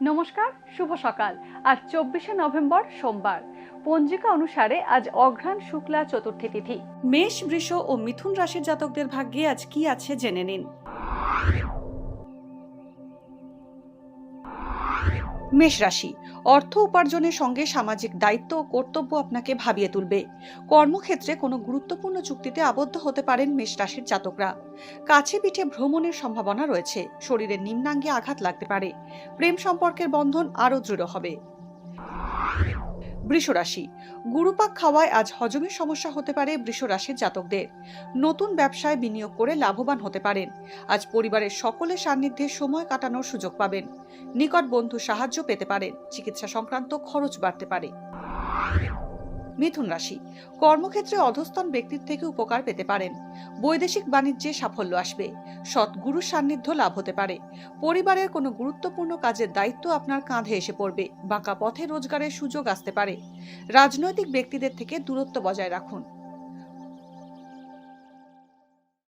নমস্কার, শুভ সকাল। আজ 24শে নভেম্বর সোমবার। পঞ্জিকা অনুসারে আজ অঘ্রাণ শুক্লা চতুর্থী তিথি। মেষ, বৃষ ও মিথুন রাশির জাতকদের ভাগ্যে আজ কি আছে জেনে নিন। মেষ রাশি, অর্থ উপার্জনের সঙ্গে সামাজিক দায়িত্ব ও কর্তব্য আপনাকে ভাবিয়ে তুলবে। কর্মক্ষেত্রে কোনো গুরুত্বপূর্ণ চুক্তিতে আবদ্ধ হতে পারেন মেষ রাশির জাতকরা। কাছে পিঠে ভ্রমণের সম্ভাবনা রয়েছে। শরীরের নিম্নাঙ্গে আঘাত লাগতে পারে। প্রেম সম্পর্কের বন্ধন আরও দৃঢ় হবে। বৃষ রাশি, গুরুপাক খাওয়ায় আজ হজমের সমস্যা হতে পারে বৃষ রাশির জাতকদের। নতুন ব্যবসায় বিনিয়োগ করে লাভবান হতে পারেন। আজ পরিবারের সকলের সান্নিধ্যে সময় কাটানোর সুযোগ পাবেন। নিকট বন্ধু সাহায্য পেতে পারেন। চিকিৎসা সংক্রান্ত খরচ বাড়তে পারে। মিথুন রাশি, কর্মক্ষেত্রে অধস্তন ব্যক্তির থেকে উপকার পেতে পারেন। বৈদেশিক বাণিজ্যে সাফল্য আসবে। সৎ গুরুর সান্নিধ্য লাভ হতে পারে। পরিবারের কোনো গুরুত্বপূর্ণ কাজের দায়িত্ব আপনার কাঁধে এসে পড়বে। বাঁকা পথে রোজগারের সুযোগ আসতে পারে। রাজনৈতিক ব্যক্তিদের থেকে দূরত্ব বজায় রাখুন।